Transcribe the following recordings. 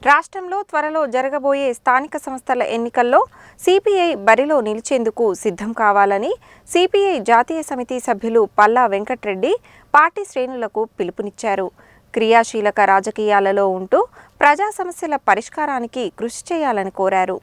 రాష్ట్రంలో త్వరలో జరగబోయే స్థానిక సంస్థల ఎన్నికల్లో సిపిఐ బరిలో నిలిచేందుకు సిద్ధం కావాలని సిపిఐ జాతీయ సమితి సభ్యులు పల్లా వెంకట్రెడ్డి పార్టీ శ్రేణులకు పిలుపునిచ్చారు. క్రియాశీలక రాజకీయాలలో ఉంటూ ప్రజా సమస్యల పరిష్కారానికి కృషి చేయాలని కోరారు.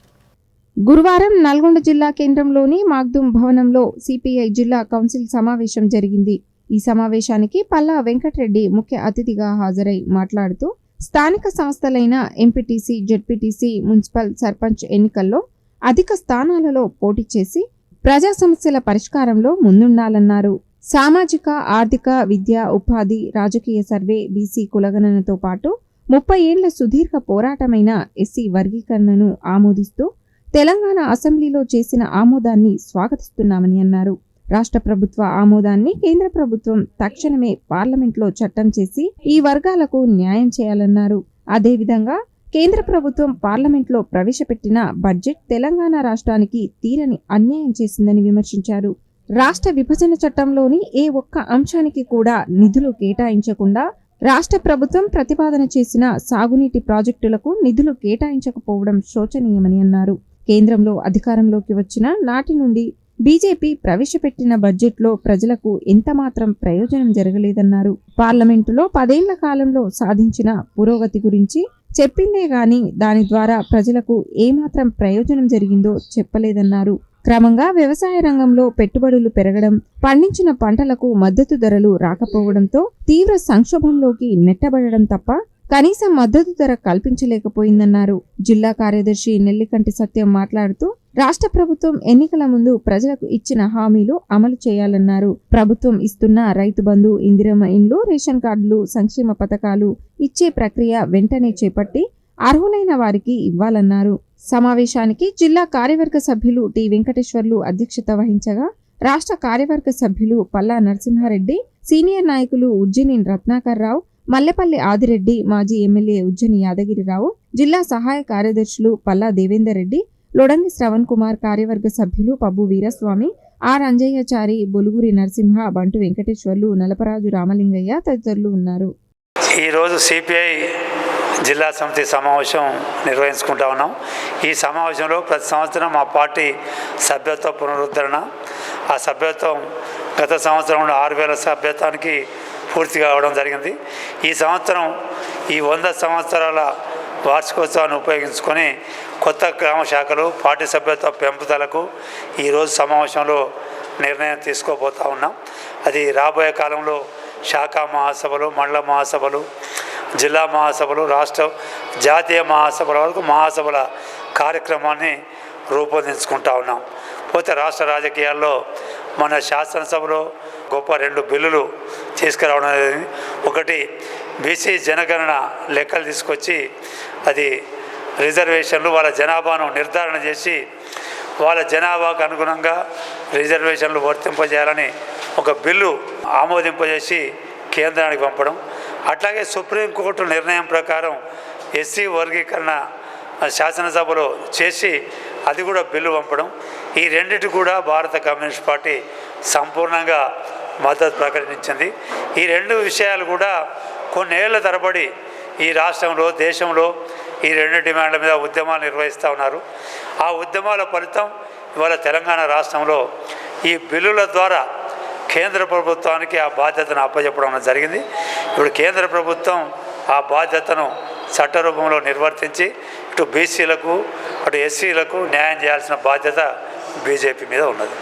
గురువారం నల్గొండ జిల్లా కేంద్రంలోని మాగ్దుం భవనంలో సిపిఐ జిల్లా కౌన్సిల్ సమావేశం జరిగింది. ఈ సమావేశానికి పల్లా వెంకట్రెడ్డి ముఖ్య అతిథిగా హాజరై మాట్లాడుతూ స్థానిక సంస్థలైన ఎంపీటీసీ, జెడ్పీటీసీ, మున్సిపల్, సర్పంచ్ ఎన్నికల్లో అధిక స్థానాలలో పోటీ చేసి ప్రజా సమస్యల పరిష్కారంలో ముందుండాలన్నారు. సామాజిక, ఆర్థిక, విద్య, ఉపాధి, రాజకీయ సర్వే, బీసీ కులగణనతో పాటు 30 ఏళ్ల సుదీర్ఘ పోరాటమైన ఎస్సీ వర్గీకరణను ఆమోదిస్తూ తెలంగాణ అసెంబ్లీలో చేసిన ఆమోదాన్ని స్వాగతిస్తున్నామని అన్నారు. రాష్ట్ర ప్రభుత్వ ఆమోదాన్ని కేంద్ర ప్రభుత్వం తక్షణమే పార్లమెంట్లో చట్టం చేసి ఈ వర్గాలకు న్యాయం చేయాలన్నారు. అదేవిధంగా కేంద్ర ప్రభుత్వం పార్లమెంట్లో ప్రవేశపెట్టిన బడ్జెట్ తెలంగాణ రాష్ట్రానికి తీరని అన్యాయం చేసిందని విమర్శించారు. రాష్ట్ర విభజన చట్టంలోని ఏ ఒక్క అంశానికి కూడా నిధులు కేటాయించకుండా రాష్ట్ర ప్రభుత్వం ప్రతిపాదన చేసిన సాగునీటి ప్రాజెక్టులకు నిధులు కేటాయించకపోవడం శోచనీయమని అన్నారు. కేంద్రంలో అధికారంలోకి వచ్చిన నాటి నుండి బీజేపీ ప్రవేశపెట్టిన బడ్జెట్లో ప్రజలకు ఎంతమాత్రం ప్రయోజనం జరగలేదన్నారు. పార్లమెంటులో 10 ఏళ్ల కాలంలో సాధించిన పురోగతి గురించి చెప్పిందే గాని దాని ద్వారా ప్రజలకు ఏమాత్రం ప్రయోజనం జరిగిందో చెప్పలేదన్నారు. క్రమంగా వ్యవసాయ రంగంలో పెట్టుబడులు పెరగడం, పండించిన పంటలకు మద్దతు ధరలు రాకపోవడంతో తీవ్ర సంక్షోభంలోకి నెట్టబడడం తప్ప కనీస మద్దతు ధర కల్పించలేకపోయిందన్నారు. జిల్లా కార్యదర్శి నెల్లికంటి సత్యం మాట్లాడుతూ రాష్ట్ర ప్రభుత్వం ఎన్నికల ముందు ప్రజలకు ఇచ్చిన హామీలు అమలు చేయాలన్నారు. ప్రభుత్వం ఇస్తున్న రైతు బంధు, ఇందిరమ్మ ఇండ్లు, రేషన్ కార్డులు, సంక్షేమ పథకాలు ఇచ్చే ప్రక్రియ వెంటనే చేపట్టి అర్హులైన వారికి ఇవ్వాలన్నారు. సమావేశానికి జిల్లా కార్యవర్గ సభ్యులు టి వెంకటేశ్వర్లు అధ్యక్షత వహించగా రాష్ట్ర కార్యవర్గ సభ్యులు పల్లా నరసింహారెడ్డి, సీనియర్ నాయకులు ఉజ్జని రత్నాకర్ రావు, మల్లెపల్లి ఆదిరెడ్డి, మాజీ ఎమ్మెల్యే ఉజ్జని యాదగిరిరావు, జిల్లా సహాయ కార్యదర్శులు పల్లా దేవేందర్ రెడ్డి, లొడంగి శ్రవణ్ కుమార్, కార్యవర్గ సభ్యులు పబ్బు వీరస్వామి, ఆర్ అంజయ్యచారి, బొలుగురి నరసింహ, బంటు వెంకటేశ్వర్లు, నలపరాజు రామలింగయ్య తదితరులు ఉన్నారు. ఈరోజు సిపిఐ జిల్లా సమితి సమావేశం నిర్వహించుకుంటా ఉన్నాం. ఈ సమావేశంలో ప్రతి సంవత్సరం మా పార్టీ సభ్యత్వ పునరుద్ధరణ, ఆ సభ్యత్వం గత సంవత్సరంలో 6,000 సభ్యత్వానికి పూర్తి కావడం జరిగింది. ఈ సంవత్సరం ఈ 100 సంవత్సరాల వార్షికోత్సవాన్ని ఉపయోగించుకొని కొత్త గ్రామ శాఖలు, పార్టీ సభ్యత్వ పెంపుదలకు ఈరోజు సమావేశంలో నిర్ణయం తీసుకోబోతూ ఉన్నాం. అది రాబోయే కాలంలో శాఖా మహాసభలు, మండల మహాసభలు, జిల్లా మహాసభలు, రాష్ట్ర జాతీయ మహాసభల వరకు మహాసభల కార్యక్రమాన్ని రూపొందించుకుంటా ఉన్నాం. పోతే రాష్ట్ర రాజకీయాల్లో మన శాసనసభలో గొప్ప 2 బిల్లులు తీసుకురావడం జరిగింది. ఒకటి బీసీ జనగణన లెక్కలు తీసుకొచ్చి అది రిజర్వేషన్లు వాళ్ళ జనాభాను నిర్ధారణ చేసి వాళ్ళ జనాభాకు అనుగుణంగా రిజర్వేషన్లు వర్తింపజేయాలని ఒక బిల్లు ఆమోదింపజేసి కేంద్రానికి పంపడం. అట్లాగే సుప్రీంకోర్టు నిర్ణయం ప్రకారం ఎస్సీ వర్గీకరణ శాసనసభలో చేసి అది కూడా బిల్లు పంపడం. ఈ రెండిటి కూడా భారత కమ్యూనిస్ట్ పార్టీ సంపూర్ణంగా మద్దతు ప్రకటించింది. ఈ 2 విషయాలు కూడా కొన్నేళ్ల తరబడి ఈ రాష్ట్రంలో, దేశంలో ఈ 2 డిమాండ్ల మీద ఉద్యమాలు నిర్వహిస్తూ ఉన్నారు. ఆ ఉద్యమాల ఫలితం ఇవాళ తెలంగాణ రాష్ట్రంలో ఈ బిల్లుల ద్వారా కేంద్ర ప్రభుత్వానికి ఆ బాధ్యతను అప్పచెప్పడం జరిగింది. ఇప్పుడు కేంద్ర ప్రభుత్వం ఆ బాధ్యతను చట్టరూపంలో నిర్వర్తించి ఇటు బీసీలకు, అటు ఎస్సీలకు న్యాయం చేయాల్సిన బాధ్యత బీజేపీ మీద ఉన్నది.